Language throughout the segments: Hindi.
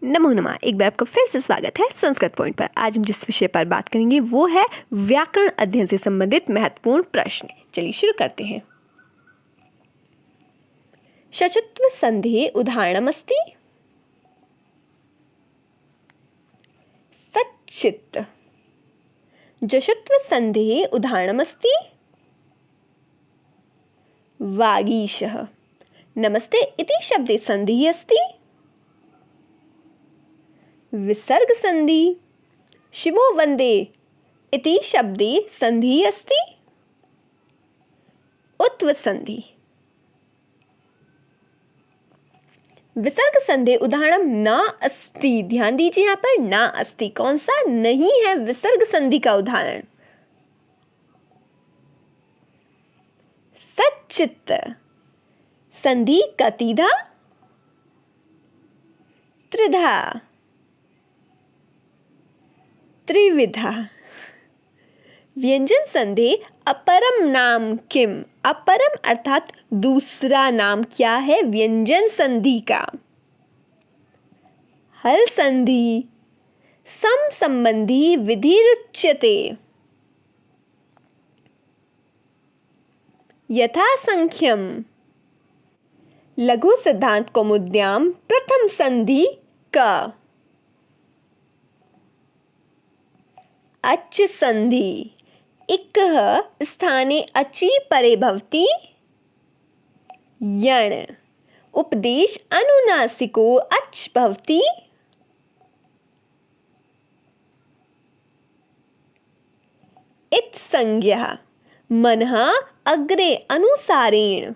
नमो नमः। एक बार आपका फिर से स्वागत है संस्कृत पॉइंट पर। आज हम जिस विषय पर बात करेंगे वो है व्याकरण अध्ययन से संबंधित महत्वपूर्ण प्रश्न। चलिए शुरू करते हैं। शचत्व संधि उदाहरणमस्ति। सच्चित्। जशत्व संधि उदाहरणमस्ति। वागीशः। नमस्ते इति शब्दे संधिः अस्ति। विसर्ग संधि। शिवो वंदे इति शब्दे संधिः अस्ति। उत्व संधि। विसर्ग संधि उदाहरण न अस्ति। ध्यान दीजिए, यहाँ पर न अस्ति कौन सा नहीं है विसर्ग संधि का उदाहरण। सच्चित् संधि कतिधा? त्रिधा। त्रिविधा। व्यंजन संधि अपरम नाम किम? अपरम अर्थात दूसरा नाम क्या है व्यंजन संधि का? हल संधि। सम संबंधी विधिरुच्यते। यथा संख्यम। लघु सिद्धांत कौमुद्याम प्रथम संधि का। अच् संधि। इकः स्थाने अचि परे भवति। यण। उपदेश अनुनासिको अच् भवति। इत संज्ञा। मनः अग्रे अनुसारेण।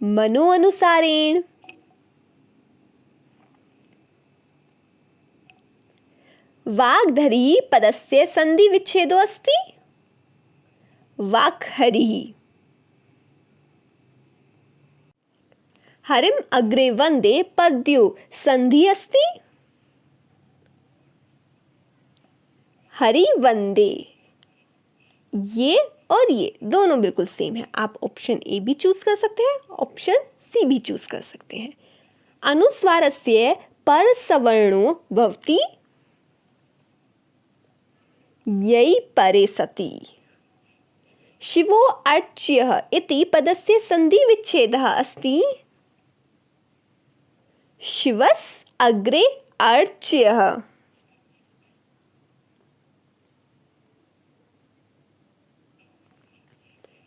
मनो अनुसारेण। वाग्धरी पदस्य संधि विच्छेदो अस्ति। वाक्हरिः। हरिम अग्रे वंदे पद्यो संधि अस्ति। हरि वंदे। ये और ये दोनों बिल्कुल सेम है। आप ऑप्शन ए भी चूज कर सकते हैं, ऑप्शन सी भी चूज कर सकते हैं। अनुस्वारस्य पर सवर्णो भवति। यई परे सति। शिवो अर्च्यः इति पदस्य संधि विच्छेदः अस्ति। शिवस् अग्रे अर्च्यः।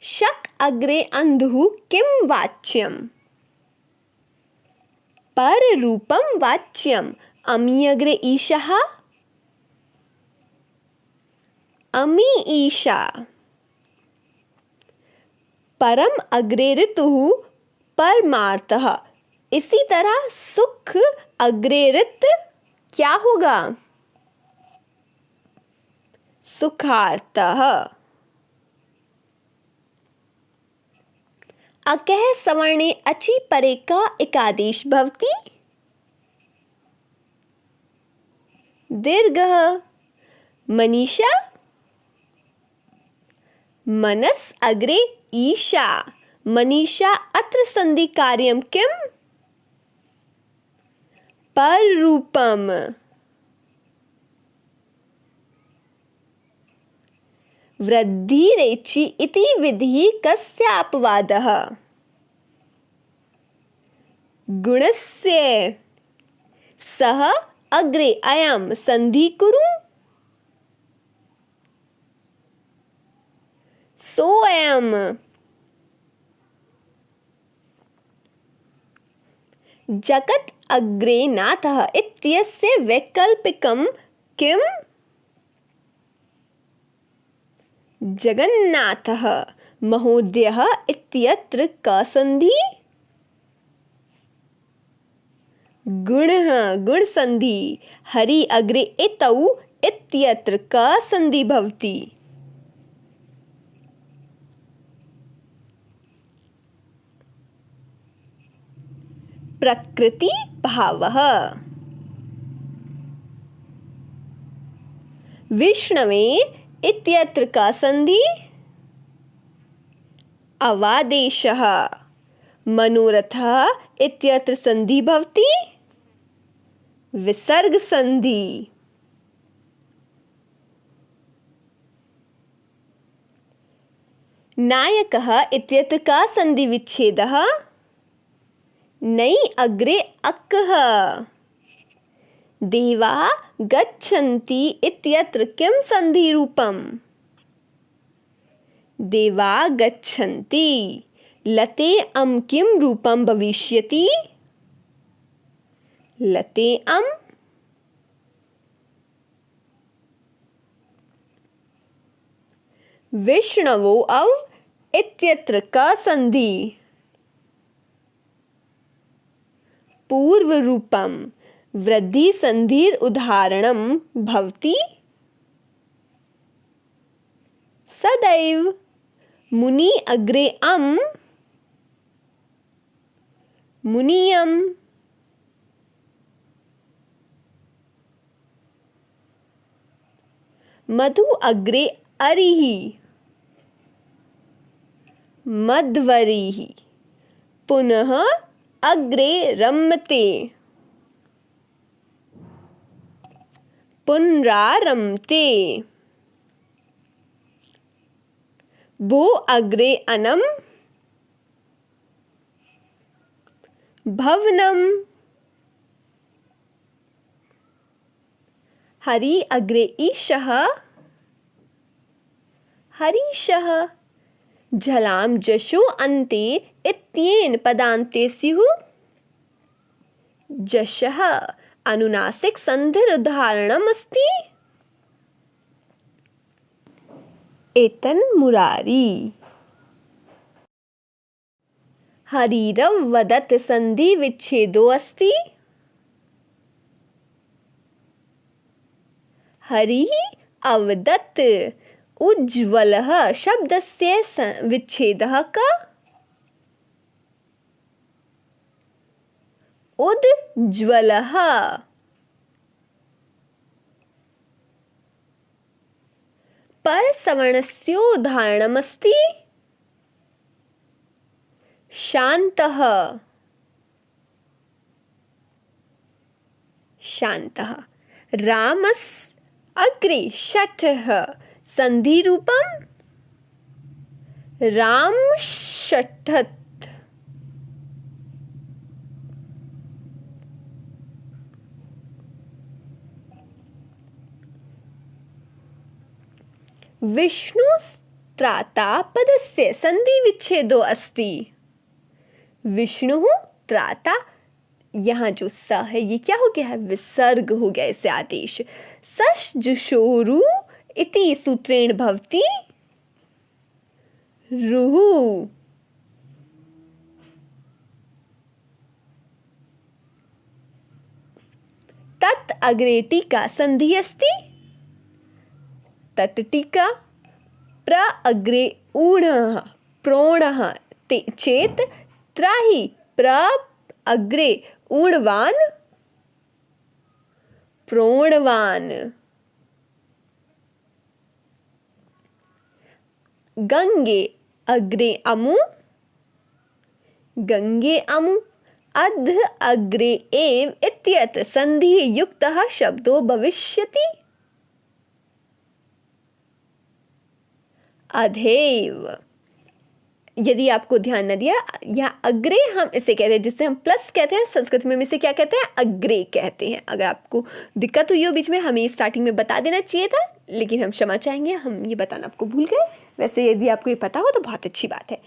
शक अग्रे अंधुः किं वाच्यम्? पर रूपम वाच्यम्। अमी अग्रे ईशः। अमी ईशा। परम अग्रे ऋतुः परमार्थः। इसी तरह सुख अग्रे ऋत क्या होगा? सुखार्थः। अकः सवर्णे अचि परे का एकादेश भवति। दीर्घः। मनीषा। मनस् अग्रे ईशा। मनीषा अत्र संधि कार्यम किम? पर रूपम। वृद्धिरेचि इति विधि कस्यापवादः? गुणस्य। सः अग्रे अयं संधि कुरु। सोऽयम्। जगत् अग्रे नाथः इत्यस्य वैकल्पिकं किम्? जगन्नाथः। महोदयः इत्यत्र का संधि? गुणः गुण संधि। हरि अग्रे इतौ इत्यत्र का संधि भवति? प्रकृति भावः। विष्णवे इत्यत्र का संधि? अवादेशः। मनोरथः इत्यत्र संधि भवति। विसर्ग संधि। नायकः इत्यत्र का संधि विच्छेदः? नै अग्रे अक्कः। देवाः गच्छन्ति इत्यत्र किं संधिरूपम्? देवाः गच्छन्ति। लते अम् किं रूपं भविष्यति? लते अम्। विष्णवो अव इत्यत्र का संधि? पूर्वरूपम्। वृद्धि संधिर उदाहरणं भवति? सदैव। मुनि अग्रे अम्। मुनियम्। मधु अग्रे अरिः। मध्वरिः। पुनः अग्रे रम्यते। पुनरारम्ते। भो अग्रे अनम्। भवनम्। हरि अग्रे ईशः। हरीशः। झलां जशो अन्ते इत्येन पदान्ते स्युः। जशः। अनुनासिक संधिर उदाहरणम् अस्ति? एतन्मुरारी। हरिरव वदत् संधि विच्छेदो अस्ति? हरिः अवदत्। उज्ज्वलः शब्दस्य विच्छेदः का? उद्ज्वलः। परसवर्णस्योदाहरणमस्ति? शान्तः। शान्तः। रामस् अग्रे षठः संधिरूपम्? रामषठत्। विष्णुस्त्राता पदस्य संधि विच्छेदो अस्ति? विष्णुः त्राता। यहाँ जो स है ये क्या हो गया है? विसर्ग हो गया इसे आदेश। सश जुषोरु इति सूत्रेण भवति? रुः। तत् अग्रे टीका संधि अस्ति? तट्टीका। प्र अग्रे ऊणः प्रोणः चेत त्राहि। प्र अग्रे ऊणवान् प्रोणवान्। गंगे अग्रे अमु। गंगे अमु। अध अग्रे एव इत्यत्र संधि युक्तः शब्दो भविष्यति? अधेव। यदि आपको ध्यान न दिया, यहाँ अग्रे हम इसे कहते हैं, जिससे हम प्लस कहते हैं। संस्कृत में इसे क्या कहते हैं? अग्रे कहते हैं। अगर आपको दिक्कत हुई हो बीच में, हमें स्टार्टिंग में बता देना चाहिए था, लेकिन हम क्षमा चाहेंगे, हम ये बताना आपको भूल गए। वैसे यदि आपको ये पता हो तो बहुत अच्छी बात है।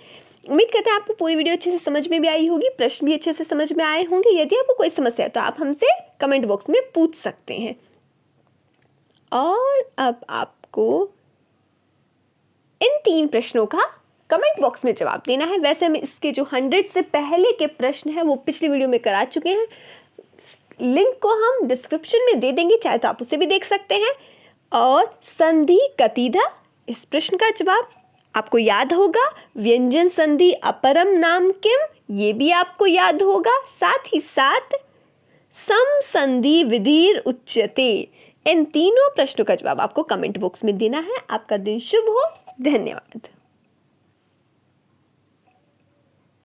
उम्मीद करते हैं आपको पूरी वीडियो अच्छे से समझ में भी आई होगी, प्रश्न भी अच्छे से समझ में आए होंगे। यदि आपको कोई समस्या है तो आप हमसे कमेंट बॉक्स में पूछ सकते हैं। और अब आपको इन 3 प्रश्नों का कमेंट बॉक्स में जवाब देना है। वैसे हम इसके जो 100 से पहले के प्रश्न हैं वो पिछली वीडियो में करा चुके हैं। लिंक को हम डिस्क्रिप्शन में दे देंगे, चाहे तो आप उसे भी देख सकते हैं। और संधि कतिधा, इस प्रश्न का जवाब आपको याद होगा। व्यंजन संधि अपरम नाम किम, ये भी आपको याद होगा। साथ ही साथ सम संधि विधिर उच्यते, इन तीनों प्रश्नों का जवाब आपको कमेंट बॉक्स में देना है। आपका दिन शुभ हो। धन्यवाद।